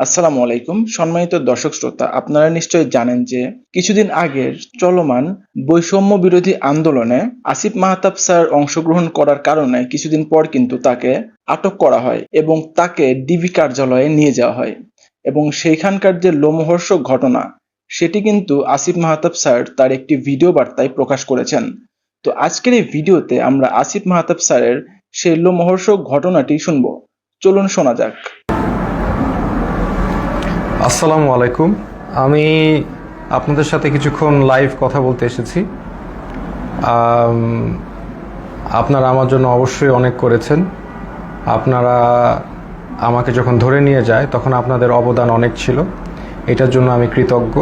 আসসালামু আলাইকুম সম্মানিত দর্শক শ্রোতা, আপনারা নিশ্চয়ই জানেন যে কিছুদিন আগের চলমান বৈষম্য বিরোধী আন্দোলনে আসিফ মাহতাব স্যার অংশগ্রহণ করার কারণে কিছুদিন পর কিন্তু তাকে আটক করা হয় এবং তাকে ডিবি কার্যালয়ে নিয়ে যাওয়া হয় এবং সেইখানকার যে লোমহর্ষক ঘটনা সেটি কিন্তু আসিফ মাহতাব স্যার তার একটি ভিডিও বার্তায় প্রকাশ করেছেন। তো আজকের এই ভিডিওতে আমরা আসিফ মাহতাব স্যারের সেই লোমহর্ষক ঘটনাটি শুনব। চলুন শোনা যাক। আসসালামু আলাইকুম। আমি আপনাদের সাথে কিছুক্ষণ লাইভ কথা বলতে এসেছি। আপনারা আমার জন্য অবশ্যই অনেক করেছেন। আপনারা আমাকে যখন ধরে নিয়ে যায় তখন আপনাদের অবদান অনেক ছিল, এটার জন্য আমি কৃতজ্ঞ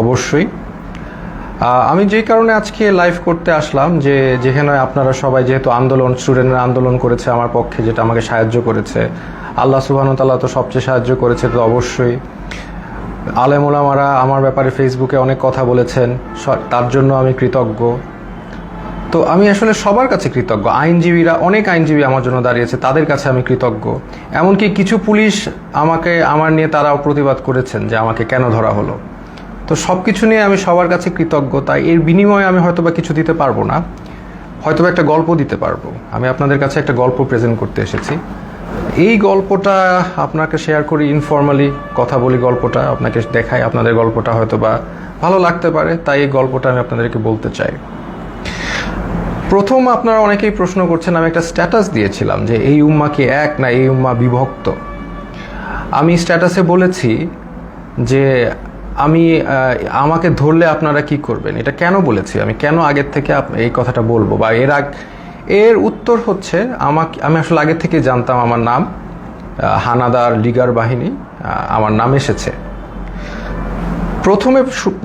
অবশ্যই। আমি যেই কারণে আজকে লাইভ করতে আসলাম, যেখানে আপনারা সবাই যেহেতু স্টুডেন্টরা আন্দোলন করেছে আমার পক্ষে, যেটা আমাকে সাহায্য করেছে, আল্লাহ সুবহানাহু ওয়া তাআলা তো সবচেয়ে সাহায্য করেছে, তো অবশ্যই আলেম ওলামারা আমার ব্যাপারে ফেসবুকে অনেক কথা বলেছেন, তার জন্য আমি কৃতজ্ঞ। তো আমি আসলে সবার কাছে কৃতজ্ঞ। অনেক আইনজীবী আমার জন্য দাঁড়িয়েছে, তাদের কাছে আমি কৃতজ্ঞ। এমনকি কিছু পুলিশ আমার নিয়ে তারাও প্রতিবাদ করেছেন যে আমাকে কেন ধরা হলো। তো সব কিছু নিয়ে আমি সবার কাছে কৃতজ্ঞ। তাই এর বিনিময়ে আমি হয়তোবা কিছু দিতে পারবো না, হয়তোবা একটা গল্প দিতে পারবো। আমি আপনাদের কাছে একটা গল্প প্রেজেন্ট করতে এসেছি। এই গল্পটা আপনাকে শেয়ার করি, ইনফর্মালি কথা বলি, গল্পটা আপনাকে দেখাই, আপনাদের গল্পটা হয়তোবা ভালো লাগতে পারে, তাই এই গল্পটা আমি আপনাদেরকে বলতে চাই। প্রথম আপনারা অনেকেই প্রশ্ন করছেন, আমি একটা স্ট্যাটাস দিয়েছিলাম যে এই উম্মা কি এক না এই উম্মা বিভক্ত। আমি স্ট্যাটাসে বলেছি যে আমাকে ধরলে আপনারা কি করবেন। এটা কেন বলেছি, আমি কেন আগের থেকে এই কথাটা বলবো, বা এর উত্তর হচ্ছে আমি আসলে আগের থেকে জানতাম আমার নাম হানাদার লিগার বাহিনী, আমার নাম এসেছে। প্রথমে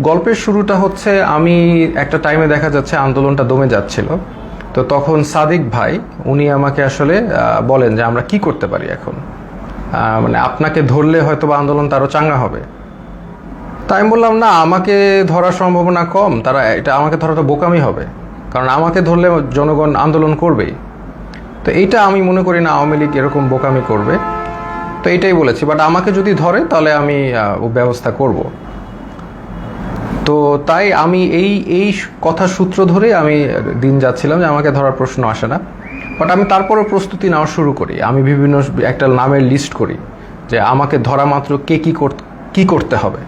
গল্পের শুরুটা হচ্ছে, আমি একটা টাইমে দেখা যাচ্ছে আন্দোলনটা দমে যাচ্ছিল, তো তখন সাদিক ভাই উনি আমাকে আসলে বলেন যে আমরা কি করতে পারি এখন, মানে আপনাকে ধরলে হয়তো বা আন্দোলন তারও চাঙ্গা হবে। তাই আমি বললাম, না, আমাকে ধরার সম্ভাবনা কম, আমাকে ধরা তো বোকামি হবে, কারণ আমাকে ধরলে জনগণ আন্দোলন করবেই। তো এইটা আমি মনে করি না আওয়ামী লীগ এরকম বোকামি করবে, তো এইটাই বলেছি। বাট আমাকে যদি ধরে তাহলে আমি ব্যবস্থা করব। তো তাই আমি এই কথা সূত্র ধরে আমি দিন যাচ্ছিলাম যে আমাকে ধরার প্রশ্ন আসে না। বাট আমি তারপরেও প্রস্তুতি নেওয়া শুরু করি, আমি বিভিন্ন একটা নামের লিস্ট করি যে আমাকে ধরা মাত্র কে কি করতে হবে,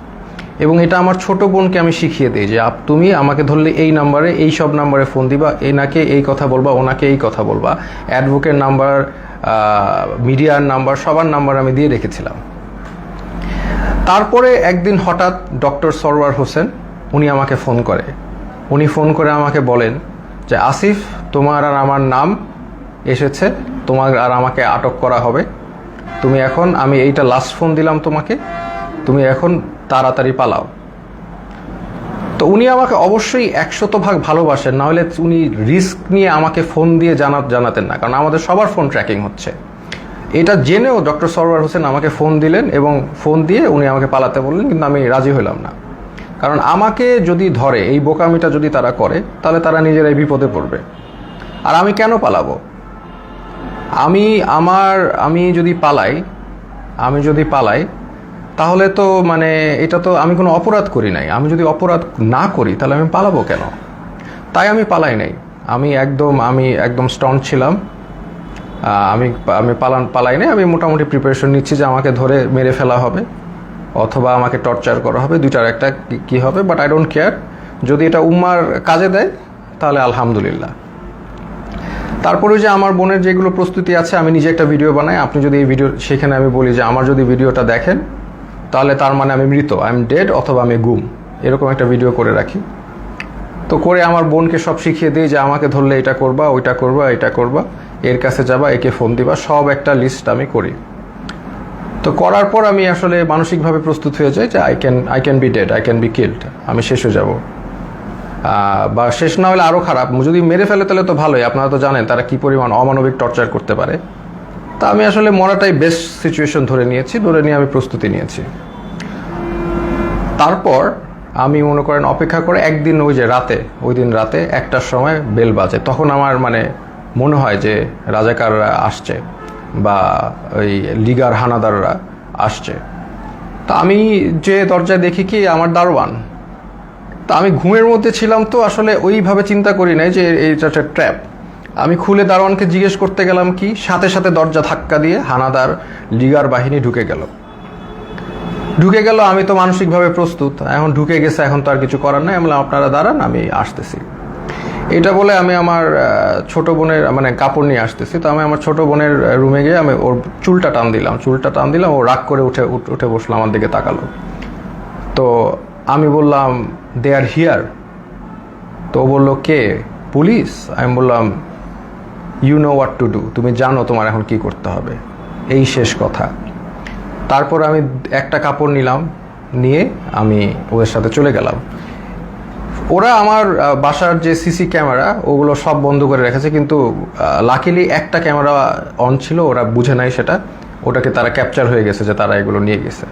এবং এটা আমার ছোট বোনকে আমি শিখিয়ে দিই যে তুমি আমাকে ধরলে এই নাম্বারে, এই সব নাম্বারে ফোন দিবা, এনাকে এই কথা বলবা, ওনাকে এই কথা বলবা, অ্যাডভোকেট নাম্বার, মিডিয়ার নাম্বার, সবার নাম্বার আমি দিয়ে রেখেছিলাম। তারপরে একদিন হঠাৎ ডক্টর সরওয়ার হোসেন উনি আমাকে ফোন করে আমাকে বলেন যে আসিফ, তোমার আর আমার নাম এসেছে, তোমার আর আমাকে আটক করা হবে, তুমি এখন, আমি এইটা লাস্ট ফোন দিলাম তোমাকে, তুমি এখন তাড়াতাড়ি পালাও। তো উনি আমাকে অবশ্যই 100% ভালোবাসেন, না হলে উনি রিস্ক নিয়ে আমাকে ফোন দিয়ে জানাতেন না, কারণ আমাদের সবার ফোন ট্র্যাকিং হচ্ছে। এটা জেনেও ডক্টর সরওয়ার হোসেন আমাকে ফোন দিলেন এবং ফোন দিয়ে উনি আমাকে পালাতে বললেন, কিন্তু আমি রাজি হইলাম না। কারণ আমাকে যদি ধরে, এই বোকামিটা যদি তারা করে, তাহলে তারা নিজেরাই বিপদে পড়বে। আর আমি কেন পালাবো? আমি যদি পালাই তাহলে তো মানে এটা তো আমি কোনো অপরাধ করি নাই। আমি যদি অপরাধ না করি তাহলে আমি পালাবো কেন? তাই আমি পালাই নাই। আমি একদম স্ট্রং ছিলাম। আমি পালাই নাই। আমি মোটামুটি প্রিপারেশন নিচ্ছি যে আমাকে ধরে মেরে ফেলা হবে অথবা আমাকে টর্চার করা হবে, দুইটার একটা কি হবে, বাট আই ডোন্ট কেয়ার। যদি এটা উম্মার কাজে দেয় তাহলে আলহামদুলিল্লাহ। তারপরে যে আমার বোনের যেগুলো প্রস্তুতি আছে, আমি নিজে একটা ভিডিও বানাই। আপনি যদি এই ভিডিও, সেখানে আমি বলি যে আমার যদি ভিডিওটা দেখেন তাহলে তার মানে আমি মৃত, আই এম ডেড, অথবা আমি গুম, এরকম একটা ভিডিও করে রাখি। তো করে আমার বোনকে সব শিখিয়ে দিই যে আমাকে ধরলে এটা করবা, ওইটা করবা, এটা করবা, এর কাছে যাবা, একে ফোন দিবা, সব একটা লিস্ট আমি করি। তো করার পর আমি আসলে মানসিকভাবে প্রস্তুত হয়ে যাই যে I can be dead, I can be killed, আমি শেষ হয়ে যাব। বা শেষ না হলে আরও খারাপ, যদি মেরে ফেলে তাহলে তো ভালোই। আপনারা তো জানেন তারা কি পরিমাণ অমানবিক টর্চার করতে পারে। তা আমি আসলে মরাটাই বেস্ট সিচুয়েশন ধরে নিয়ে আমি প্রস্তুতি নিয়েছি। তারপর আমি মনে করেন অপেক্ষা করে একদিন ওই দিন রাতে 1টার সময় বেল বাজে। তখন আমার মানে মনে হয় যে রাজাকাররা আসছে বা ওই লিগার হানাদাররা আসছে। তা আমি যে দরজায় দেখি কি আমার দারোয়ান। তা আমি ঘুমের মধ্যে ছিলাম, তো আসলে ওইভাবে চিন্তা করি নাই যে এইটা একটা ট্র্যাপ। আমি খুলে দারোয়ানকে জিজ্ঞেস করতে গেলাম কি, সাথে সাথে দরজা ধাক্কা দিয়ে হানাদার লিগার বাহিনী ঢুকে গেল। আমি তো মানসিকভাবে প্রস্তুত, এখন ঢুকে গেছে, এখন তো আর কিছু করার নাই। আমি বললাম আপনারা দাঁড়ান, আমি আসতেছি। এটা বলে আমি আমার ছোট বোনের মানে কাপড় নিয়ে আসতেছি। তো আমি আমার ছোট বোনের রুমে গিয়ে আমি ওর চুলটা টান দিলাম। ও রাগ করে উঠে বসলো, আমার দিকে তাকালো। তো আমি বললাম দে আর হিয়ার। তো ও বললো কে? পুলিশ। আমি বললাম you know what to do, তুমি জানো তোমার এখন কি করতে হবে, এই শেষ কথা। তারপর আমি একটা কাপড় নিয়ে আমি ওদের সাথে চলে গেলাম। ওরা আমার বাসার যে সিসি ক্যামেরা ওগুলো সব বন্ধ করে রেখেছে, কিন্তু লাকিলি একটা ক্যামেরা অন ছিল, ওরা বুঝে নাই সেটা, ওটাকে তারা ক্যাপচার হয়ে গেছে যে তারা এগুলো নিয়ে গেছে।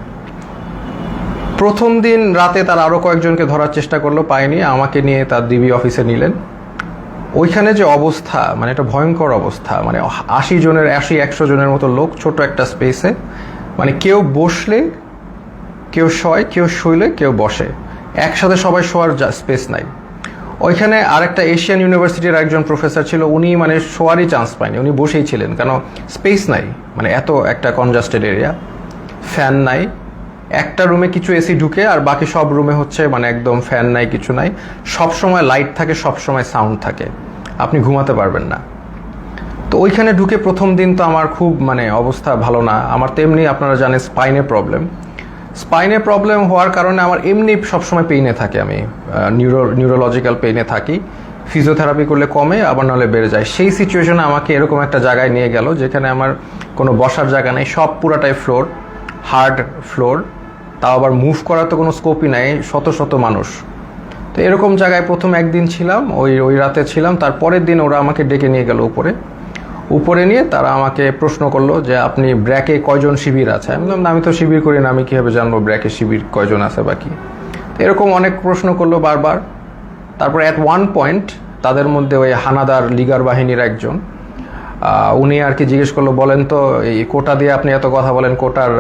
প্রথম দিন রাতে তারা আরও কয়েকজনকে ধরার চেষ্টা করলো, পায়নি। আমাকে নিয়ে তার ডিবি অফিসে নিলেন। ওইখানে যে অবস্থা, মানে একটা ভয়ঙ্কর অবস্থা, মানে 80-100 জনের মতো লোক ছোট একটা স্পেসে, মানে কেউ বসলে কেউ শয়, কেউ শুইলে কেউ বসে, একসাথে সবাই শোয়ার স্পেস নাই। ওইখানে আরেকটা এশিয়ান ইউনিভার্সিটির একজন প্রফেসর ছিল, উনি মানে শোয়ারই চান্স পায়নি, উনি বসেই ছিলেন, কারণ স্পেস নাই, মানে এত একটা কনজাস্টেড এরিয়া, ফ্যান নাই। একটা রুমে কিছু এসি ঢুকে, আর বাকি সব রুমে হচ্ছে মানে একদম ফ্যান নাই, কিছু নাই, সব সময় লাইট থাকে, সব সময় সাউন্ড থাকে, আপনি ঘুমাতে পারবেন না। তো ওইখানে ঢুকে প্রথম দিন তো আমার খুব মানে অবস্থা ভালো না। আমার তেমনি আপনারা জানেন স্পাইনে প্রবলেম হওয়ার কারণে আমার এমনি সবসময় পেইনে থাকে, আমি নিউরোলজিক্যাল পেইনে থাকি। ফিজিওথেরাপি করলে কমে, আবার নাহলে বেড়ে যায়। সেই সিচুয়েশনে আমাকে এরকম একটা জায়গায় নিয়ে গেল যেখানে আমার কোনো বসার জায়গা নেই, সব পুরাটাই ফ্লোর, হার্ড ফ্লোর, তাও আবার মুভ করার তো কোনো স্কোপই নাই, শত শত মানুষ। তো এরকম জায়গায় প্রথম একদিন ছিলাম, ওই রাতে ছিলাম। তারপরের দিন ওরা আমাকে ডেকে নিয়ে গেল উপরে নিয়ে তারা আমাকে প্রশ্ন করলো যে আপনি ব্র্যাকে কয়জন শিবির আছে। আমি বললাম আমি তো শিবির করি না, আমি কীভাবে জানবো ব্র্যাকে শিবির কয়জন আছে বা কি। এরকম অনেক প্রশ্ন করলো বারবার। তারপর অ্যাট ওয়ান পয়েন্ট তাদের মধ্যে ওই হানাদার লিগার বাহিনীর একজন, উনি আর কি জিজ্ঞেস করলো, বলেন তো এই কোটা দিয়ে আপনি এত কথা বলেন, কোটার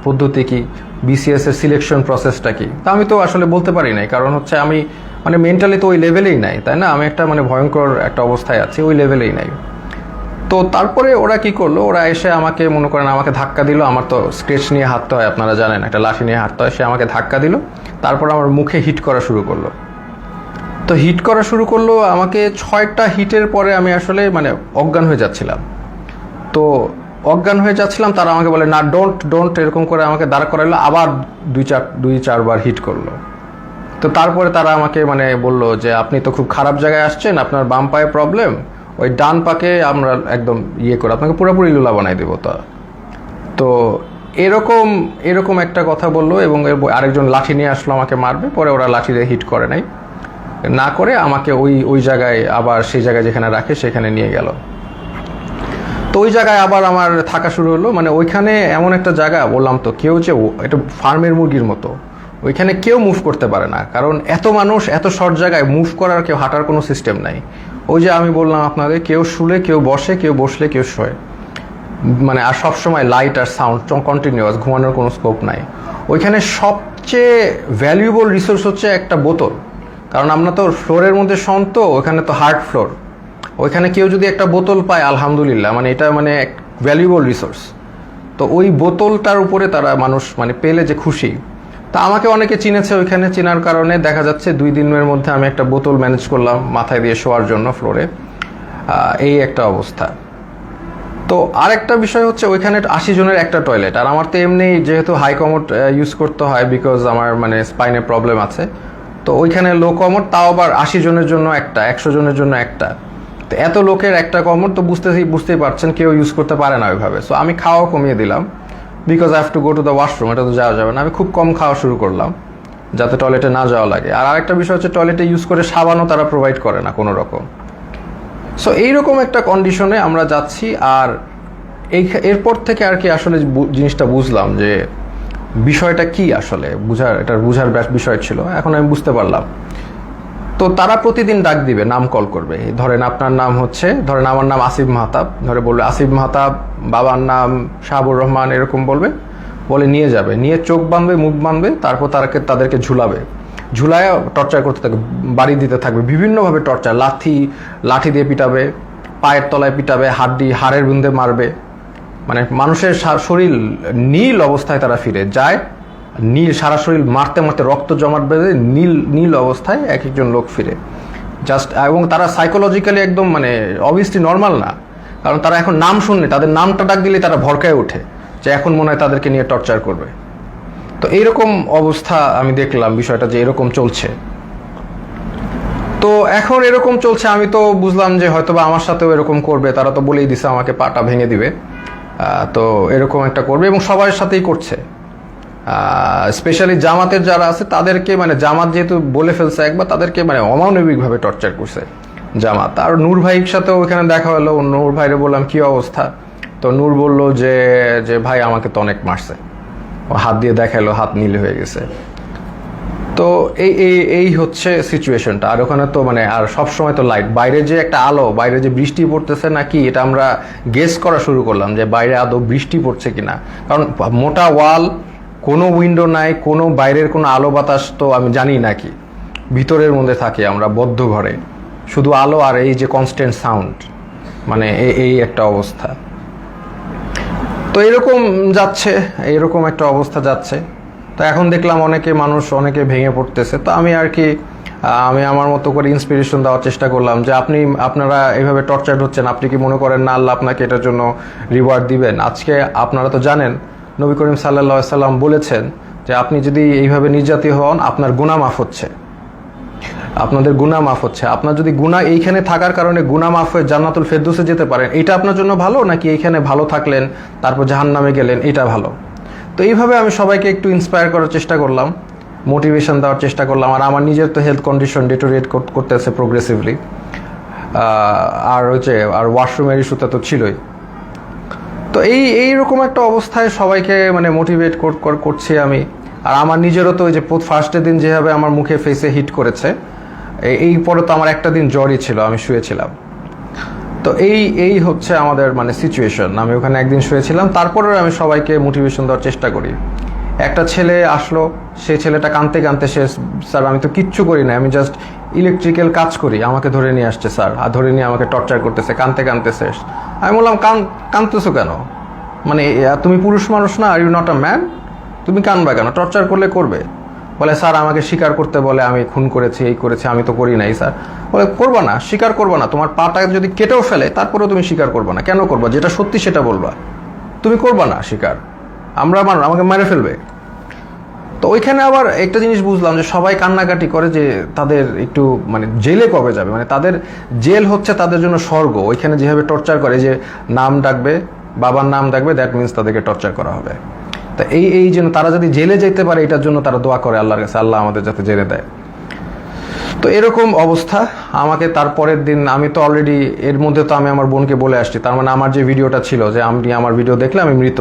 পদ্ধতি কি, বিসিএস এর সিলেকশন প্রসেসটা কি। তা আমি তো আসলে বলতে পারি নাই, কারণ হচ্ছে আমি মানে মেন্টালি তো ওই লেভেলেই নাই, তাই না, আমি একটা মানে ভয়ঙ্কর একটা অবস্থায় আছি, ওই লেভেলেই নাই। তো তারপরে ওরা কি করলো, ওরা এসে আমাকে মনে করেন আমাকে ধাক্কা দিল। আমার তো স্কেচ নিয়ে হাঁটতে হয়, আপনারা জানেন, একটা লাঠি নিয়ে হাঁটতে হয়। সে আমাকে ধাক্কা দিল, তারপর আমার মুখে হিট করা শুরু করলো। তো হিট করা শুরু করলো আমাকে, 6টা হিটের পরে আমি আসলে মানে অজ্ঞান হয়ে যাচ্ছিলাম। তো অজ্ঞান হয়ে যাচ্ছিলাম, তারা আমাকে বলে না ডোন্ট এরকম করে আমাকে দাঁড় করাইলো, আবার 2-4 বার হিট করলো। তো তারপরে তারা আমাকে মানে বললো যে আপনি তো খুব খারাপ জায়গায় আসছেন, আপনার বাম পায়ে প্রবলেম, ওই ডান পাকে আমরা একদম করে আপনাকে পুরোপুরি লুলা বানাই দেবো। তো এরকম একটা কথা বললো, এবং আরেকজন লাঠি নিয়ে আসলো আমাকে মারবে। পরে ওরা লাঠি দিয়ে হিট করে নাই, না করে আমাকে ওই জায়গায় আবার সেই জায়গায় যেখানে রাখে সেখানে নিয়ে গেল। তো ওই জায়গায় আবার আমার থাকা শুরু হলো। মানে ওইখানে এমন একটা জায়গা, বললাম তো, কেউ যে এটা ফার্মের মুরগির মতো, ওইখানে কেউ মুভ করতে পারে না, কারণ এত মানুষ, এত শর্ট জায়গায় মুভ করার, কেউ হাঁটার কোনো সিস্টেম নাই। ওই যে আমি বললাম আপনাদের, কেউ শুলে, কেউ বসে, কেউ বসলে, কেউ শোয়, মানে আর সবসময় লাইট আর সাউন্ড কন্টিনিউয়াস, ঘুমানোর কোনো স্কোপ নাই। ওইখানে সবচেয়ে ভ্যালুয়েবল রিসোর্স হচ্ছে একটা বোতল, কারণ আমরা তো ফ্লোরের মধ্যে শোন, তো ওইখানে তো হার্ড ফ্লোর, ওইখানে কেউ যদি একটা বোতল পায় আলহামদুলিল্লাহ, মানে এটা মানে ভ্যালুয়েবল রিসোর্স। তো ওই বোতলটার উপরে তারা মানুষ মানে পেলে যে খুশি। তা আমাকে অনেকে চিনেছে, ওইখানে চেনার কারণে দেখা যাচ্ছে 2 দিনের মধ্যে আমি একটা বোতল ম্যানেজ করলাম মাথায় দিয়ে শোয়ার জন্য ফ্লোরে, এই একটা অবস্থা। তো আরেকটা বিষয় হচ্ছে ওইখানে 80 জনের একটা টয়লেট, আর আমার তো এমনি যেহেতু হাই কমোড ইউজ করতে হয়, বিকজ আমার মানে স্পাইনে প্রবলেম আছে। তো ওইখানে লো কমোড, তাও আবার 80 জনের জন্য একটা, 100 জনের জন্য একটা। তো এত লোকের একটা কমোড তো বুঝতেই পারছেন, কেউ ইউজ করতে পারে না ওইভাবে। সো আমি খাওয়া কমিয়ে দিলাম, because I have to go to the washroom, এটা তো যাওয়া যাবে না। আমি খুব কম খাওয়া শুরু করলাম যাতে টয়লেটে না যাওয়া লাগে। আর আরেকটা বিষয় হচ্ছে টয়লেটে ইউজ করে সাবানও তারা প্রোভাইড করে না কোনো রকম। সো এইরকম একটা কন্ডিশনে আমরা যাচ্ছি। আর এরপর থেকে আর কি আসলে জিনিসটা বুঝলাম যে বিষয়টা কি, আসলে বুঝার বিষয় ছিল, এখন আমি বুঝতে পারলাম। তো তারা প্রতিদিন ডাক দিবে, নাম কল করবে, ধরেন আপনার নাম হচ্ছে, ধরেন আমার নাম আসিফ মাহতাব, ধরে বলবে আসিফ মাহতাব, বাবার নাম শাহাবুর রহমান, এরকম বলবে। বলে নিয়ে যাবে, নিয়ে চোখ বাঁধবে, মুখ বাঁধবে, তারপর তাদেরকে ঝুলাবে, ঝুলায় টর্চার করতে থাকবে, বাড়ি দিতে থাকবে বিভিন্নভাবে টর্চার, লাঠি দিয়ে পিটাবে, পায়ের তলায় পিটাবে, হাড়ের বিন্দে মারবে। মানে মানুষের শরীর নীল অবস্থায় তারা ফিরে যায়, নীল সারা শরীর মারতে মারতে রক্ত জমাট বেঁধে নীল অবস্থায় এক একজন লোক ফিরে জাস্ট। এবং তারা সাইকোলজিক্যালি একদম মানে অবভিয়াসলি নর্মাল না, কারণ তারা এখন নাম শুনলে, তাদের নামটা ডাক দিলে তারা ভরকায় ওঠে যে এখন মনে হয় তাদেরকে নিয়ে টর্চার করবে। তো এইরকম অবস্থা আমি দেখলাম বিষয়টা যে এরকম চলছে। তো এখন এরকম চলছে, আমি তো বুঝলাম যে হয়তোবা আমার সাথেও এরকম করবে, তারা তো বলেই দিছে আমাকে পাটা ভেঙে দিবে। তো এরকম একটা করবে এবং সবার সাথেই করছে। স্পেশালি জামাতের যারা আছে তাদেরকে, মানে জামাত যেহেতু বলে ফেলছে একবার, তাদেরকে মানে অমানবিকভাবে টর্চার করছে জামাত। আর নূর ভাইয়ের সাথেও ওখানে দেখা হলো, নূর ভাইরে বললাম কি অবস্থা, তো নূর বলল যে ভাই আমাকে তো অনেক মারছে, হাত দিয়ে দেখালো, হাত নীল হয়ে গেছে। তো এই হচ্ছে সিচুয়েশনটা। আর ওখানে তো মানে আর সবসময় তো লাইট, বাইরে যে একটা আলো, বাইরে যে বৃষ্টি পড়তেছে নাকি এটা আমরা গেস করা শুরু করলাম যে বাইরে আদৌ বৃষ্টি পড়ছে কিনা, কারণ মোটা ওয়াল, কোনো উইন্ডো নাই, কোনো বাইরের কোনো আলো বাতাস তো আমি জানি নাকি, ভিতরের মধ্যে থাকি আমরা বদ্ধ ঘরে, শুধু আলো আর এই যে কনস্ট্যান্ট সাউন্ড, মানে এই একটা অবস্থা। তো এরকম যাচ্ছে, এরকম একটা অবস্থা যাচ্ছে। তো এখন দেখলাম অনেকে ভেঙে পড়তেছে। তো আমি আর কি আমি আমার মতো করে ইন্সপিরেশন দেওয়ার চেষ্টা করলাম যে আপনারা এইভাবে টর্চার হচ্ছেন, আপনি কি মনে করেন না আল্লাহ আপনাকে এটার জন্য রিওয়ার্ড দিবেন? আজকে আপনারা তো জানেন নবী করিম সাল্লাল্লাহু আলাইহি সাল্লাম বলেছেন যে আপনি যদি এইভাবে নির্যাতিত হন আপনার গুনাহ মাফ হচ্ছে, আপনাদের গুনাহ মাফ হচ্ছে। আপনার যদি গুনাহ এইখানে থাকার কারণে গুনাহ মাফ হয়ে জান্নাতুল ফেরদৌসে যেতে পারেন, এটা আপনার জন্য ভালো, নাকি এইখানে ভালো থাকলেন তারপর জাহান্নামে গেলেন, এটা ভালো? তো এইভাবে আমি সবাইকে একটু ইন্সপায়ার করার চেষ্টা করলাম, মোটিভেশন দেওয়ার চেষ্টা করলাম। আর আমার নিজের তো হেলথ কন্ডিশন ডিটোরিয়েট করতেছে প্রোগ্রেসিভলি, আর ওয়াশরুমের ইস্যুটা তো ছিলই। তো এইরকম একটা অবস্থায় সবাইকে মানে মোটিভেট করছি আমি। আর আমার নিজেরও তো ওই যে ফার্স্টের দিন যেভাবে আমার মুখে ফেসে হিট করেছে, এই পরে তো আমার একটা দিন জ্বরই ছিল, আমি শুয়েছিলাম। তো এই হচ্ছে আমাদের মানে সিচুয়েশন। আমি ওখানে একদিন শুয়েছিলাম, তারপরেও আমি সবাইকে মোটিভেশন দেওয়ার চেষ্টা করি। একটা ছেলে আসলো, সেই ছেলেটা কাঁদতে কাঁদতে শেষ, স্যার আমি তো কিচ্ছু করি না, আমি জাস্ট ইলেকট্রিক্যাল কাজ করি, আমাকে ধরে নিয়ে আসছে স্যার, আর ধরে নিয়ে আমাকে টর্চার করতেছে, কাঁদতে কাঁদতে শেষ। আমি বললাম কাঁদতেছো কেন, মানে তুমি পুরুষ মানুষ না, are you not a man, তুমি কাঁদবা কেন, টর্চার করলে করবে। বলে স্যার আমাকে স্বীকার করতে বলে, আমি খুন করেছি, এই করেছি, আমি তো করি নাই স্যার। বলে করবা না, স্বীকার করবা না, তোমার পাটা যদি কেটেও ফেলে তারপরেও তুমি স্বীকার করবা না, কেন করবা? যেটা সত্যি সেটা বলবা, তুমি করবা না স্বীকার, আমাকে মেরে ফেলবে। তো ওইখানে আবার একটা জিনিস বুঝলাম যে সবাই কান্নাকাটি করে যে তাদের একটু মানে জেলে কবে যাবে, মানে তাদের জেল হচ্ছে তাদের জন্য স্বর্গ। ওইখানে যেভাবে টর্চার করে, যে নাম ডাকবে, বাবার নাম ডাকবে, দ্যাট মিনস তাদেরকে টর্চার করা হবে। তা এই জন্য তারা যদি জেলে যেতে পারে, এটার জন্য তারা দোয়া করে আল্লাহর কাছে, আল্লাহ আমাদের যাতে জেলে দেয়। তো এরকম অবস্থা। আমাকে তারপরের দিন, আমি তো অলরেডি এর মধ্যে তো আমি আমার বোনকে বলে আসছি, তার মানে আমার যে ভিডিওটা ছিল যে আমি আমার ভিডিও দেখলে আমি মৃত,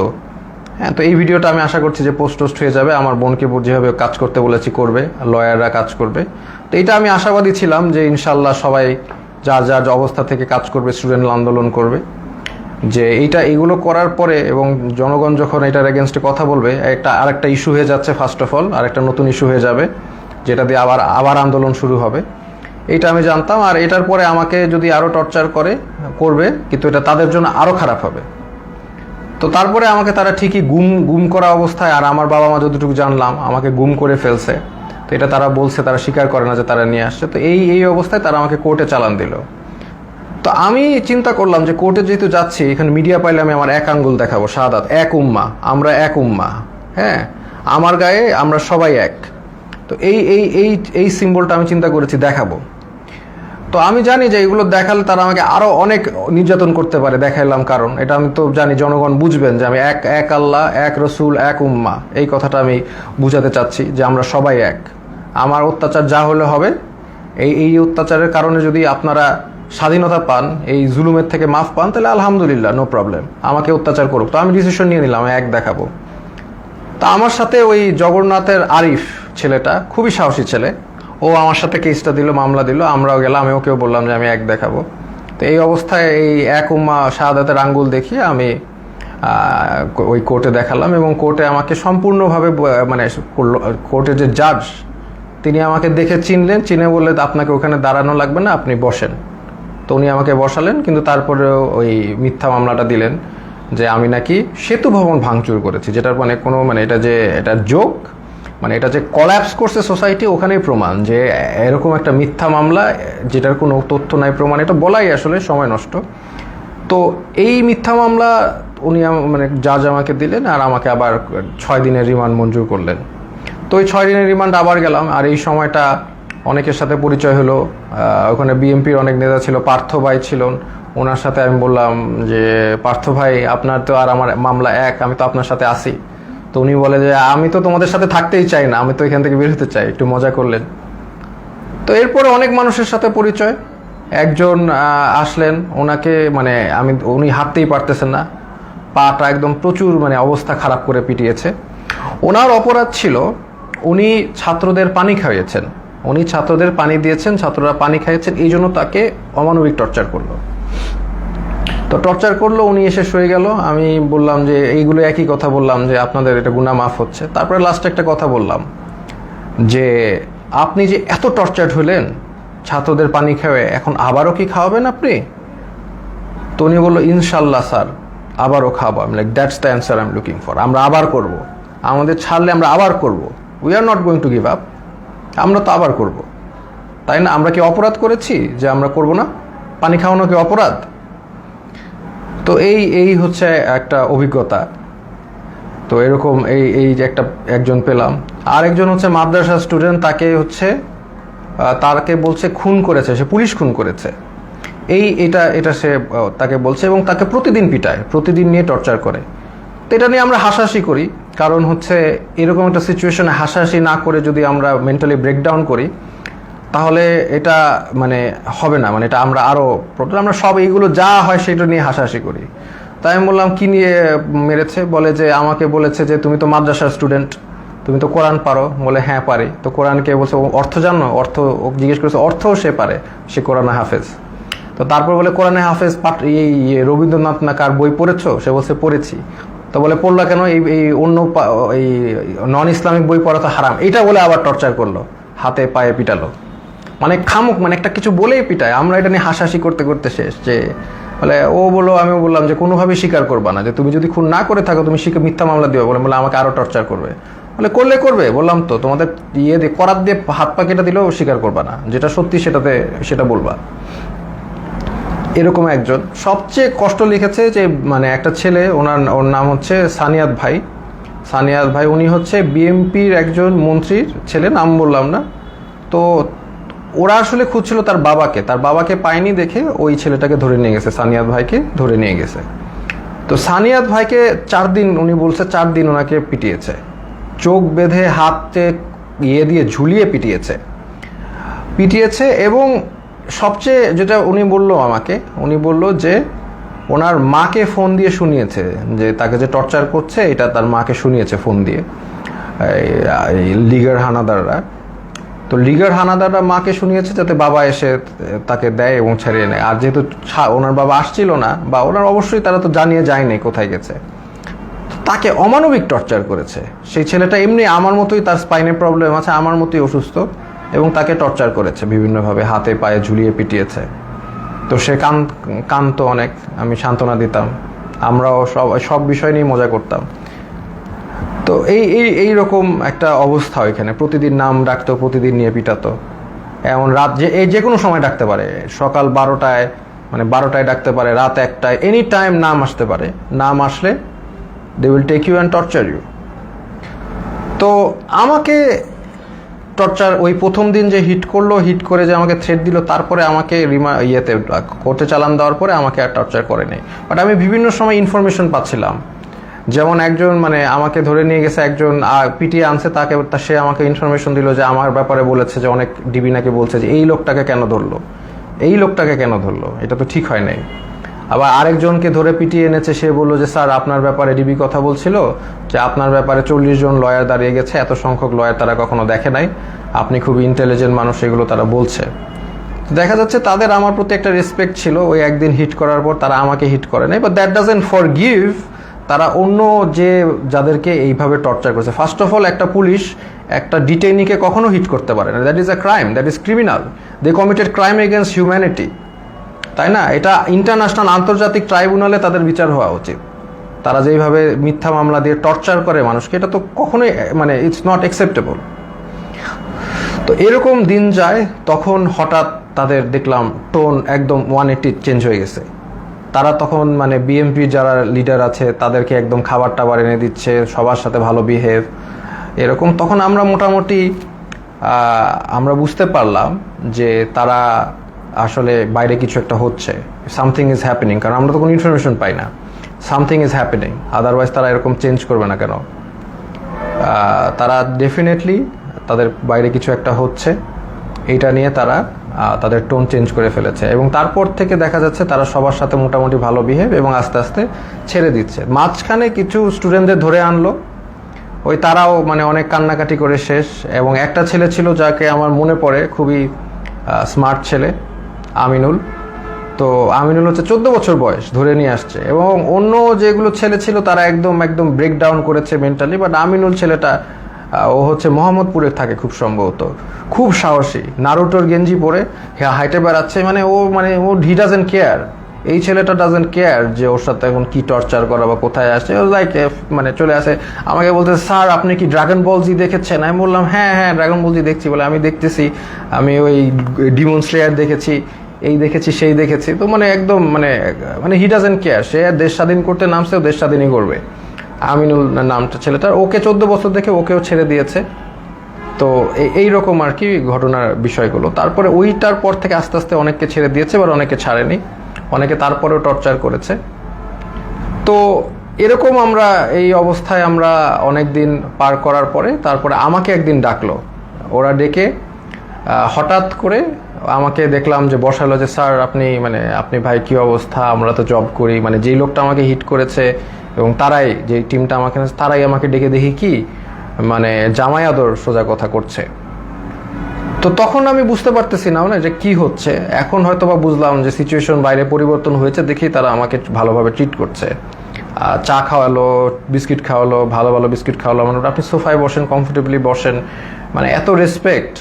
হ্যাঁ, তো এই ভিডিওটা আমি আশা করছি যে পোস্ট হয়ে যাবে। আমার বোনকে যেভাবে কাজ করতে বলেছি করবে, লয়াররা কাজ করবে। তো এটা আমি আশাবাদী ছিলাম যে ইনশাল্লাহ সবাই যার যার অবস্থা থেকে কাজ করবে, স্টুডেন্ট আন্দোলন করবে, যে এগুলো করার পরে এবং জনগণ যখন এটার এগেনস্টে কথা বলবে, আরেকটা ইস্যু হয়ে যাচ্ছে, ফার্স্ট অফ অল আরেকটা নতুন ইস্যু হয়ে যাবে, যেটা দিয়ে আবার আন্দোলন শুরু হবে। এটা আমি জানতাম। আর এটার পরে আমাকে যদি আরও টর্চার করবে, কিন্তু এটা তাদের জন্য আরও খারাপ হবে। তো তারপরে আমাকে তারা ঠিকই গুম করা অবস্থায়, আর আমার বাবা মা যতটুকু জানলাম আমাকে গুম করে ফেলছে। তো এটা তারা বলছে, তারা স্বীকার করে না যে তারা নিয়ে আসছে। তো এই অবস্থায় তারা আমাকে কোর্টে চালান দিল। তো আমি চিন্তা করলাম যে কোর্টে যেহেতু যাচ্ছি, এখানে মিডিয়া পাইলে আমি আমার এক আঙ্গুল দেখাবো, শাহাদাত, এক উম্মা, আমরা এক উম্মা, হ্যাঁ, আমার গায়ে আমরা সবাই এক। তো এই সিম্বলটা আমি চিন্তা করেছি দেখাবো। তো আমি জানি যে এগুলো দেখালে তারা আমাকে আরো অনেক নির্যাতন করতে পারে, দেখাইলাম, কারণ এটা আমি তো জানি জনগণ বুঝবেন যে আমি এক আল্লাহ, এক রসুল, এক উম্মা, এই কথাটা আমি বুঝাতে চাচ্ছি যে আমরা সবাই এক। আমার অত্যাচার যা হলে হবে, এই অত্যাচারের কারণে যদি আপনারা স্বাধীনতা পান, এই জুলুমের থেকে মাফ পান, তাহলে আলহামদুলিল্লাহ, নো প্রবলেম, আমাকে অত্যাচার করুক। তো আমি ডিসিশন নিয়ে নিলাম, এক দেখাবো। তা আমার সাথে ওই জগন্নাথের আরিফ ছেলেটা, খুবই সাহসী ছেলে, ও আমার সাথে কেসটা দিল, মামলা দিল, আমরাও গেলাম, আমি ওকেও বললাম যে আমি এক দেখাবো। তো এই অবস্থায় এই এক উম্মা শাহাদাতের আঙ্গুল দেখিয়ে আমি ওই কোর্টে দেখালাম এবং কোর্টে আমাকে সম্পূর্ণভাবে মানে কোর্টের যে জাজ তিনি আমাকে দেখে চিনলেন, চিনে বললেন আপনাকে ওখানে দাঁড়ানো লাগবে না, আপনি বসেন। তো উনি আমাকে বসালেন, কিন্তু তারপরেও ওই মিথ্যা মামলাটা দিলেন যে আমি নাকি সেতু ভবন ভাঙচুর করেছি, যেটার মানে কোনো মানে এটা জোক, মানে এটা যে কলাপস করছে সোসাইটি ওখানেই প্রমাণ যে এরকম একটা মিথ্যা মামলা যেটার কোনো তথ্য নাই, প্রমাণ, এটা বলাই আসলে সময় নষ্ট। তো এই মিথ্যা মামলা উনি মানে জাজ আমাকে দিলেন আর আমাকে আবার 6 দিনের রিমান্ড মঞ্জুর করলেন। তো ওই 6 দিনের রিমান্ড আবার গেলাম, আর এই সময়টা অনেকের সাথে পরিচয় হলো। ওখানে বিএনপির অনেক নেতা ছিল, পার্থ ভাই ছিলেন, ওনার সাথে আমি বললাম যে পার্থ ভাই আপনার তো আর আমার মামলা এক, আমি তো আপনার সাথে আসি। তো উনি বলে যে আমি তো তোমাদের সাথে থাকতেই চাই না, আমি তো এখান থেকে বের হতে চাই, একটু মজা করলেন। তো এরপরে অনেক মানুষের সাথে পরিচয়। একজন আসলেন, ওনাকে মানে উনি হাঁটতেই পারতেছেন না, পাটা একদম প্রচুর মানে অবস্থা খারাপ করে পিটিয়েছে। ওনার অপরাধ ছিল উনি ছাত্রদের পানি খাইয়েছেন, উনি ছাত্রদের পানি দিয়েছেন, ছাত্ররা পানি খাইয়েছেন, এই জন্য তাকে অমানবিক টর্চার করলো। তো টর্চার করলো, উনি এসে শুয়ে গেল। আমি বললাম যে এইগুলো একই কথা বললাম যে আপনাদের এটা গুনাহ মাফ হচ্ছে। তারপরে লাস্টে একটা কথা বললাম যে আপনি যে এত টর্চার হলেন ছাত্রদের পানি খাওয়ায়, এখন আবারও কি খাওয়াবেন আপনি? তো উনি বললো ইনশাল্লাহ স্যার আবারও খাওয়াবো। আমি like that's the answer I am looking for. আমরা আবার করব, আমাদের ছাড়লে আমরা আবার করব, we are not going to give up. আমরা তো আবার করব, তাই না? আমরা কি অপরাধ করেছি যে আমরা করব না? পানি খাওয়ানো কি অপরাধ? তো এই হচ্ছে একটা অভিজ্ঞতা। তো এরকম এই যে একজন পেলাম। আর একজন হচ্ছে মাদ্রাসা স্টুডেন্ট, তাকে হচ্ছে তাকে বলছে খুন করেছে, সে পুলিশ খুন করেছে, এটা সে তাকে বলছে, এবং তাকে প্রতিদিন পিটায়, প্রতিদিন নিয়ে টর্চার করে। তো এটা নিয়ে আমরা হাসাহাসি করি, কারণ হচ্ছে এরকম একটা সিচুয়েশনে হাসাহাসি না করে যদি আমরা মেন্টালি ব্রেকডাউন করি তাহলে এটা মানে হবে না, মানে এটা আমরা আরও আমরা সব এইগুলো যা হয় সেটা নিয়ে হাসাহাসি করি। তাই আমি বললাম কি নিয়ে মেরেছে? বলে যে আমাকে বলেছে যে তুমি তো মাদ্রাসার স্টুডেন্ট, তুমি তো কোরআন পারো। বলে হ্যাঁ পারি। তো কোরআনকে বলছে অর্থ জানো? অর্থ জিজ্ঞেস করেছে, অর্থও সে পারে, সে কোরআনে হাফেজ। তো তারপর বলে কোরআনে হাফেজ এই রবীন্দ্রনাথ না কার বই পড়েছো? সে বলছে পড়েছি। তো বলে পড়লা কেন? এই অন্য এই নন ইসলামিক বই পড়া তো হারাম, এটা বলে আবার টর্চার করলো, হাতে পায়ে পিটালো। মানে খামুক, মানে একটা কিছু বলেই পিটায়। আমরা এটা নিয়ে হাসাহাসি করতে করতে শেষ। যে বলে ও বললো, আমিও বললাম যে কোনোভাবেই স্বীকার করবা না, যে তুমি যদি খুন না করে থাকো তুমি মিথ্যা মামলা দিও। বলে আমাকে আরো টর্চার করবে। বলে করবে, বললাম তো তোমাদের করাত দিয়ে হাত পা কেটে দিলেও স্বীকার করবা না, যেটা সত্যি সেটা বলবা। এরকম একজন সবচেয়ে কষ্ট লিখেছে যে মানে একটা ছেলে, ওর নাম হচ্ছে সানিয়াত ভাই, উনি হচ্ছে বিএনপির একজন মন্ত্রীর ছেলে, নাম বললাম না। তো ওরা আসলে খুঁজছিল তার বাবাকে পায়নি দেখে ওই ছেলেটাকে ধরে নিয়ে গেছে, সানিয়াত ভাইকে ধরে নিয়ে গেছে। তো সানিয়াত ভাইকে 4 দিন, উনি বলছে 4 দিন ওনাকে পিটিয়েছে, চোখ বেঁধে হাতে দিয়ে ঝুলিয়ে পিটিয়েছে। এবং সবচেয়ে যেটা উনি বলল যে ওনার মাকে ফোন দিয়ে শুনিয়েছে যে তাকে যে টর্চার করছে এটা তার মাকে শুনিয়েছে ফোন দিয়ে, লিগার হানাদাররা মাকে শুনিয়েছে যাতে বাবা এসে তাকে দেয় এবং ছাড়িয়ে নেয়। আর যেহেতু ওনার বাবা আসছিল না, বা ওনার অবশ্যই তারা তো জানিয়ে যায়নি কোথায় গেছে, তাকে অমানবিক টর্চার করেছে। সেই ছেলেটা এমনি আমার মতোই, তার স্পাইনের প্রবলেম আছে, আমার মতোই অসুস্থ, এবং তাকে টর্চার করেছে বিভিন্নভাবে, হাতে পায়ে ঝুলিয়ে পিটিয়েছে। তো সে কাঁদতো অনেক, আমি সান্ত্বনা দিতাম, আমরাও সব বিষয় নিয়ে মজা করতাম। তো এইরকম একটা অবস্থা ওইখানে, প্রতিদিন নাম ডাকতো, প্রতিদিন নিয়ে পিটাতো। এমন রাত যে কোনো সময় ডাকতে পারে, সকাল 12টায় ডাকতে পারে, রাত 1টায়, এনি টাইম নাম আসতে পারে। নাম আসলে they will take you and torture you. তো আমাকে টর্চার ওই প্রথম দিন যে হিট করে যে আমাকে থ্রেট দিল, তারপরে আমাকে কোর্টে চালান দেওয়ার পরে আমাকে আর টর্চার করে নেই। বাট আমি বিভিন্ন সময় ইনফরমেশন পাচ্ছিলাম, যেমন একজন মানে আমাকে ধরে নিয়ে গেছে, একজন পিটিয়ে আনছে, সে আমাকে ইনফরমেশন দিল যে আমার ব্যাপারে বলেছে যে অনেক ডিবি নাকি বলছে যে এই লোকটাকে কেন ধরলো, এটা তো ঠিক হয় নাই। আবার আরেকজনকে ধরে পিটিয়ে এনেছে, সে বললো যে স্যার আপনার ব্যাপারে ডিবি কথা বলছিল যে আপনার ব্যাপারে 40 জন লয়ার দাঁড়িয়ে গেছে, এত সংখ্যক লয়ার তারা কখনো দেখে নাই, আপনি খুব ইন্টেলিজেন্ট মানুষ, এগুলো তারা বলছে। দেখা যাচ্ছে তাদের আমার প্রতি একটা রেসপেক্ট ছিল। ওই একদিন হিট করার পর তারা আমাকে হিট করে নাই, বাট দ্যাট ডাজন্ট ফরগিভ তারা অন্য যে যাদেরকে এইভাবে টর্চার করেছে, ফার্স্ট অফ অল একটা পুলিশ একটা ডিটেইনিকে কখনো হিট করতে পারে না, that is a crime, that is criminal, they committed crime against humanity, তাই না? এটা ইন্টারন্যাশনাল আন্তর্জাতিক ট্রাইব্যুনালে তাদের বিচার হওয়া উচিত। তারা যেইভাবে মিথ্যা মামলা দিয়ে টর্চার করে মানুষকে, এটা তো কখনোই মানে ইটস নট অ্যাকসেপ্টেবল। তো এরকম দিন যায়, তখন হঠাৎ তাদের দেখলাম টোন একদম 180 চেঞ্জ হয়ে গেছে। তারা তখন মানে বিএমপি যারা লিডার আছে তাদেরকে একদম খাবার টাবার এনে দিচ্ছে, সবার সাথে ভালো বিহেভ এরকম। তখন আমরা মোটামুটি আমরা বুঝতে পারলাম যে তারা আসলে বাইরে কিছু একটা হচ্ছে, সামথিং ইজ হ্যাপেনিং, কারণ আমরা তো কোনো ইনফরমেশন পাই না, সামথিং ইজ হ্যাপেনিং, আদারওয়াইজ তারা এরকম চেঞ্জ করবে না কেন? তারা ডেফিনেটলি তাদের বাইরে কিছু একটা হচ্ছে, এইটা নিয়ে তারা তাদের টোন চেঞ্জ করে ফেলেছে। এবং তারপর থেকে দেখা যাচ্ছে তারা সবার সাথে মোটামুটি ভালো বিহেভ এবং আস্তে আস্তে ছেড়ে দিচ্ছে। মাঝখানে কিছু স্টুডেন্টদের ধরে আনলো, ওই তারাও মানে অনেক কান্নাকাটি করে শেষ। এবং একটা ছেলে ছিল যাকে আমার মনে পড়ে, খুবই স্মার্ট ছেলে, আমিনুল। তো আমিনুল হচ্ছে 14 বছর বয়স, ধরে নিয়ে আসছে। এবং অন্য যেগুলো ছেলে ছিল তারা একদম একদম ব্রেকডাউন করেছে মেন্টালি, বাট আমিনুল ছেলেটা ও হচ্ছে মোহাম্মদপুরে থাকে খুব সম্ভবত, খুব সাহসী, নারুটোর গেঞ্জি পরে হাইটে বেড়াচ্ছে, মানে ও হি ডাজেন্ট কেয়ার। এই ছেলেটা ডাজেন্ট কেয়ার যে ওর সাথে এখন কি টর্চার করা বা কোথায় আসছে, ও লাইক মানে চলে আসে আমাকে বলতে, স্যার আপনি কি ড্রাগন বল জি দেখেছেন? আমি বললাম হ্যাঁ হ্যাঁ ড্রাগন বল জি দেখছি। বলে আমি দেখতেছি, আমি ওই ডিমন স্লেয়ার দেখেছি, এই দেখেছি সেই দেখেছি। তো মানে একদম মানে হি ডাজেন্ট কেয়ার, সে দেশ স্বাধীন করতে নামছে, ও দেশ স্বাধীনই করবে। আমিনুল নামটা ছেলেটার, ওকে 14 বছর দেখে ওকেও ছেড়ে দিয়েছে। তো এই রকম আর কি ঘটনার বিষয়গুলো। তারপরে ওইটার পর থেকে আস্তে আস্তে অনেককে ছেড়ে দিয়েছে, এবার অনেকে ছাড়েনি, অনেকে তারপরেও টর্চার করেছে। তো এরকম আমরা এই অবস্থায় আমরা অনেক দিন পার করার পরে তারপরে আমাকে একদিন ডাকলো, ওরা ডেকে হঠাৎ করে আমাকে দেখলাম যে বসালো, যে স্যার আপনি ভাই কি অবস্থা, আমরা তো জব করি, মানে যেই লোকটা আমাকে হিট করেছে এবং তারাই যে টিমটা আমাকে তারাই আমাকে ডেকে দেখি কি মানে জামাই আদর সোজা কথা করছে। তো তখন আমি বুঝতে পারতেছি না যে কি হচ্ছে। এখন হয়তো বা বুঝলাম যে সিচুয়েশন বাইরে পরিবর্তন হয়েছে, দেখি তারা আমাকে ভালোভাবে ট্রিট করছে, চা খাওয়ালো, বিস্কিট খাওয়ালো, ভালো ভালো বিস্কিট খাওয়ালো, মানে আপনি সোফায় বসেন, কমফোর্টেবলি বসেন, মানে এত রেসপেক্ট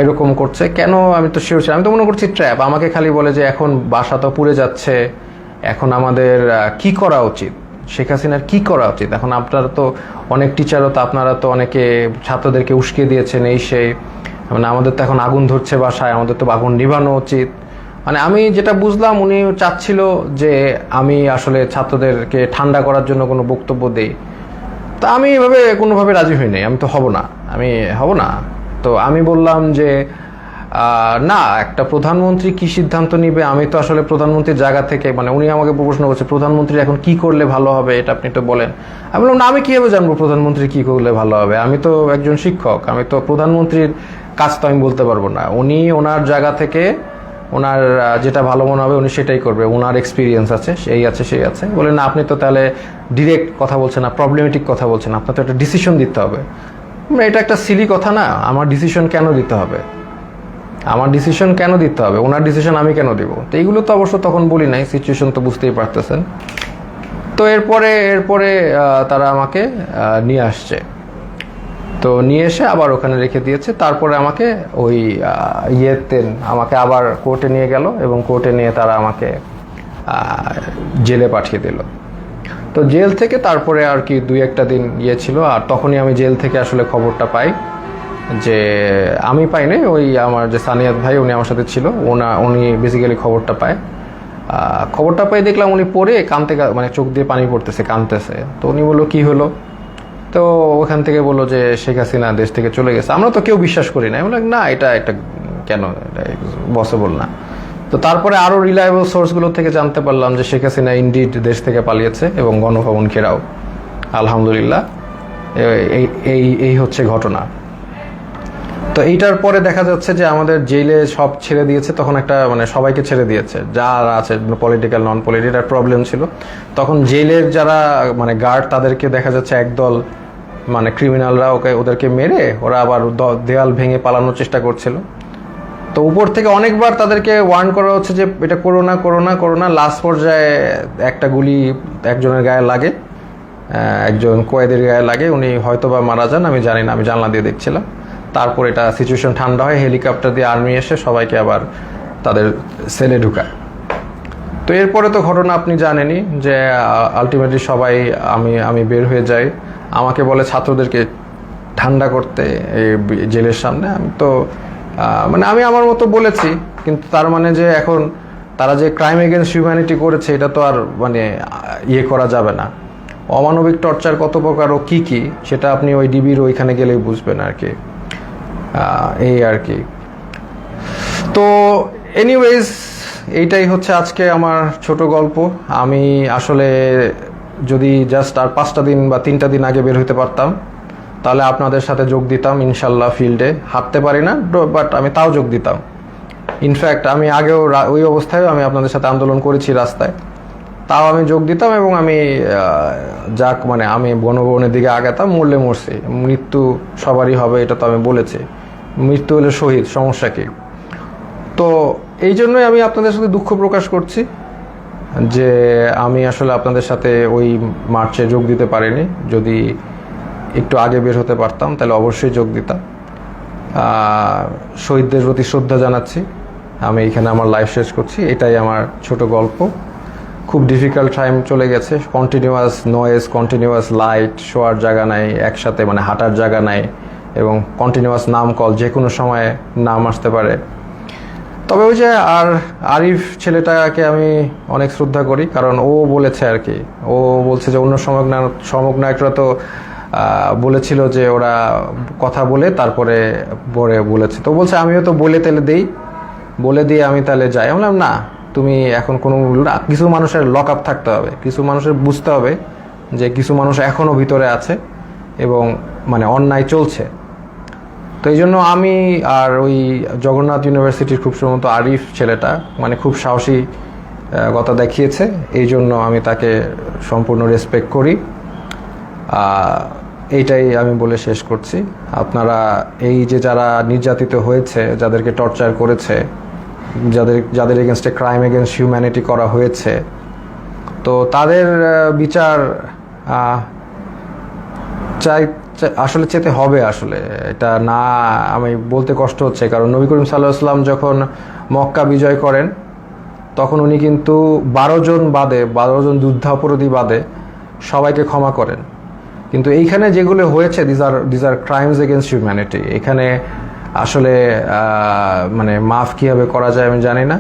এরকম করছে। কেন আমি তো শিওর ছিলাম, আমি তো মনে করছি ট্র্যাপ। আমাকে খালি বলে যে এখন বাসা তো পুড়ে যাচ্ছে, এখন আমাদের কি করা উচিত, শেখ হাসিনার কি করা উচিত। এখন আপনারা তো অনেক টিচারও তো আপনারা তো অনেকে ছাত্রদেরকে উস্কে দিয়েছেন, এই সেই, মানে আমাদের তো এখন আগুন ধরছে বাসায়, আমাদের তো আগুন নিভানো উচিত। মানে আমি যেটা বুঝলাম উনি চাচ্ছিল যে আমি আসলে ছাত্রদেরকে ঠান্ডা করার জন্য কোনো বক্তব্য দেই। তা আমি এভাবে কোনোভাবে রাজি হই নাই, আমি তো হব না। তো আমি বললাম যে না, একটা প্রধানমন্ত্রী কি সিদ্ধান্ত নিবে, আমি তো আসলে প্রধানমন্ত্রীর জায়গা থেকে, মানে উনি আমাকে প্রশ্ন করছে প্রধানমন্ত্রী এখন কি করলে ভালো হবে, এটা আপনি তো বলেন। আমি বললাম না, আমি কিভাবে জানবো প্রধানমন্ত্রী কি করলে ভালো হবে, আমি তো একজন শিক্ষক, আমি তো প্রধানমন্ত্রীর কাজ তো আমি বলতে পারবো না। উনি ওনার জায়গা থেকে ওনার যেটা ভালো মনে হবে উনি সেটাই করবে, ওনার এক্সপিরিয়েন্স আছে, সেই আছে। বলেন না, আপনি তো তাহলে ডিরেক্ট কথা বলছেন না, প্রবলেমেটিক কথা বলছেন, আপনার তো একটা ডিসিশন দিতে হবে। এটা একটা সিলি কথা না, আমার ডিসিশন কেন দিতে হবে, ওনার ডিসিশন আমি কেন দিব? তো এইগুলো তো অবশ্য তখন বলি নাই, সিচুয়েশন তো বুঝতেই পারতেছেন। তো এরপরে তারা আমাকে নিয়ে আসছে, তো নিয়ে এসে আবার ওখানে রেখে দিয়েছে। তারপরে আমাকে ওই আমাকে আবার কোর্টে নিয়ে গেল এবং কোর্টে নিয়ে তারা আমাকে জেলে পাঠিয়ে দিল। তো জেল থেকে তারপরে আর কি 2-1 দিন ছিল, আর তখনই আমি জেল থেকে আসলে খবরটা পাই, যে আমি পাই নাই, ওই আমার যে সানিয়াত ভাই উনি আমার সাথে ছিল, উনি বেসিক্যালি খবরটা পাই। দেখলাম উনি পড়ে কাঁদতে, মানে চোখ দিয়ে পানি পড়তেছে, কাঁদতেছে। তো উনি বললো কি হলো, তো ওখান থেকে বললো যে শেখ হাসিনা দেশ থেকে চলে গেছে। আমরা তো কেউ বিশ্বাস করি না, বললাম না এটা কেন, এটা পসিবল না। তো তারপরে আরো রিলায়েবল সোর্সগুলো থেকে জানতে পারলাম যে শেখ হাসিনা ইনডিড দেশ থেকে পালিয়েছে এবং গণভবন ঘেরাও, আলহামদুলিল্লাহ। এই হচ্ছে ঘটনা। তো এইটার পরে দেখা যাচ্ছে যে আমাদের জেলে সব ছেড়ে দিয়েছে, তখন একটা মানে সবাইকে ছেড়ে দিয়েছে যারা আছে পলিটিক্যাল নন পলিটিক্যাল প্রবলেম ছিল। তখন জেলের যারা মানে গার্ড তাদেরকে দেখা যাচ্ছে একদল মানে ক্রিমিনালরা ওদেরকে মেরে ওরা আবার দেয়াল ভেঙে পালানোর চেষ্টা করছিল। তো উপর থেকে অনেকবার তাদেরকে ওয়ার্ন করা হচ্ছে যে এটা করো না করো না করো না। লাস্ট পর্যায়ে একটা গুলি একজনের গায়ে লাগে, একজন কয়েদের গায়ে লাগে, উনি হয়তো বা মারা যান, আমি জানি না, আমি জানলা দিয়ে দেখছিলাম। তারপর এটা সিচুয়েশন ঠান্ডা হয়, হেলিকপ্টার দিয়ে আর্মি এসে সবাইকে আবার তাদের সেলে ঢুকায়। তো এরপরে তো ঘটনা আপনি জানেনই যে আলটিমেটলি সবাই আমি বের হয়ে যাই, আমাকে বলে ছাত্রদেরকে ঠান্ডা করতে এই জেলের সামনে। আমি তো মানে আমি আমার মতো বলেছি, কিন্তু তার মানে যে এখন তারা যে ক্রাইম এগেনস্ট হিউম্যানিটি করেছে এটা তো আর মানে ইয়ে করা যাবে না। অমানবিক টর্চার কত প্রকার ও কী কী সেটা আপনি ওই ডিবির ওইখানে গেলেই বুঝবেন আর কি, এই আর কি। তো এনিওয়েজ এইটাই হচ্ছে আজকে আমার ছোট গল্প। আমি আসলে যদি জাস্ট আর 5টা দিন বা 3টা দিন আগে বের হতে পারতাম তাহলে আপনাদের সাথে যোগ দিতাম ইনশাল্লাহ। ফিল্ডে হাঁটতে পারি না, বাট আমি তাও যোগ দিতাম। ইনফ্যাক্ট আমি আগেও ওই অবস্থায়ও আমি আপনাদের সাথে আন্দোলন করেছি রাস্তায়, তাও আমি যোগ দিতাম এবং আমি যাক মানে আমি গণভবনের দিকে আগাতাম। মরলে মরছি, মৃত্যু সবারই হবে এটা তো আমি বলেছি, মৃত্যু হলে শহীদ, সমস্যা কি। তো এই জন্যই আমি আপনাদের সাথে দুঃখ প্রকাশ করছি যে আমি আসলে আপনাদের সাথে ওই মার্চে যোগ দিতে পারিনি। যদি একটু আগে বের হতে পারতাম তাহলে অবশ্যই যোগ দিতাম। শহীদদের প্রতি শ্রদ্ধা জানাচ্ছি। আমি এখানে আমার লাইফ শেষ করছি। এটাই আমার ছোট গল্প। খুব ডিফিকাল্ট টাইম চলে গেছে, কন্টিনিউয়াস নয়েজ, কন্টিনিউয়াস লাইট, শোয়ার জায়গা নাই, একসাথে মানে হাঁটার জায়গা নাই, এবং কন্টিনিউয়াস নাম কল, যে কোনো সময় নাম আসতে পারে। তবে ওই যে আরিফ ছেলেটাকে আমি অনেক শ্রদ্ধা করি, কারণ ও বলেছে আর কি, ও বলছে যে অন্য সমগ্নায়করা তো বলেছিল যে ওরা কথা বলে তারপরে বলেছে, তো বলছে আমিও তো বলে দিয়ে আমি তাহলে যাই। আমি বললাম না, তুমি এখন কোনো কিছু মানুষের লক আপ থাকতে হবে, কিছু মানুষের বুঝতে হবে যে কিছু মানুষ এখনও ভিতরে আছে এবং মানে অন্যায় চলছে। তো এই জন্য আমি আর ওই জগন্নাথ ইউনিভার্সিটির খুব সম্ভবত আরিফ ছেলেটা মানে খুব সাহসী কথা দেখিয়েছে, এই জন্য আমি তাকে সম্পূর্ণ রেসপেক্ট করি। এইটাই আমি বলে শেষ করছি। আপনারা এই যে যারা নির্যাতিত হয়েছে, যাদেরকে টর্চার করেছে, যাদের এগেনস্টে ক্রাইম এগেনস্ট হিউম্যানিটি করা হয়েছে, তো তাদের বিচার আসলে চেতে হবে। আসলে এটা না আমি বলতে কষ্ট হচ্ছে, কারণ নবী করিম সাল্লাল্লাহু আলাইহি ওয়াসাল্লাম যখন মক্কা বিজয় করেন তখন উনি কিন্তু 12 জন যুদ্ধাপরাধী বাদে সবাইকে ক্ষমা করেন। কিন্তু এইখানে যেগুলো হয়েছে these are crimes against humanity. এখানে আসলে মানে মাফ কীভাবে করা যায় আমি জানি না।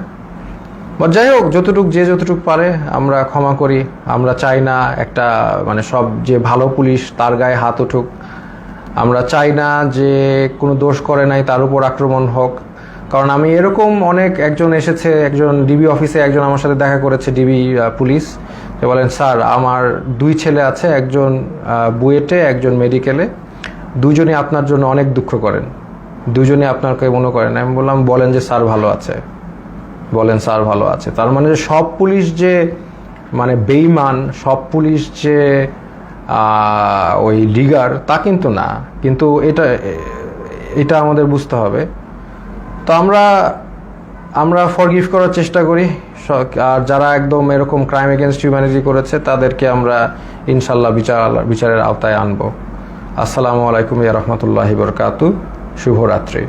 বা যাই হোক, যতটুক পারে আমরা ক্ষমা করি। আমরা চাই না একটা মানে সব যে ভালো পুলিশ তার গায়ে হাত উঠুক। আমরা চাই না যে কোনো দোষ করে নাই তার উপর আক্রমণ হোক। কারণ আমি এরকম একজন এসেছে, একজন ডিবি অফিসে একজন আমার সাথে দেখা করেছে, ডিবি পুলিশ, যে বলেন স্যার আমার 2 ছেলে আছে, একজন বুয়েটে একজন মেডিকেলে, দুজনই আপনার জন্য অনেক দুঃখ করেন, দুজনই আপনাকে মনে করেন। আমি বললাম বলেন যে স্যার ভালো আছে, বলেন স্যার ভালো আছে। তার মানে যে সব পুলিশ যে মানে বেঈমান, সব পুলিশ যে ওই লিগার তা কিন্তু না, কিন্তু এটা আমাদের বুঝতে হবে। তো আমরা ফরগিভ করার চেষ্টা করি, আর যারা একদম এরকম ক্রাইম এগেনস্ট হিউম্যানিটি করেছে তাদেরকে আমরা ইনশাল্লাহ বিচারের আওতায় আনবো। আসসালামু আলাইকুম ওয়া রাহমাতুল্লাহি ওয়া বারাকাতুহু। শুভরাত্রি।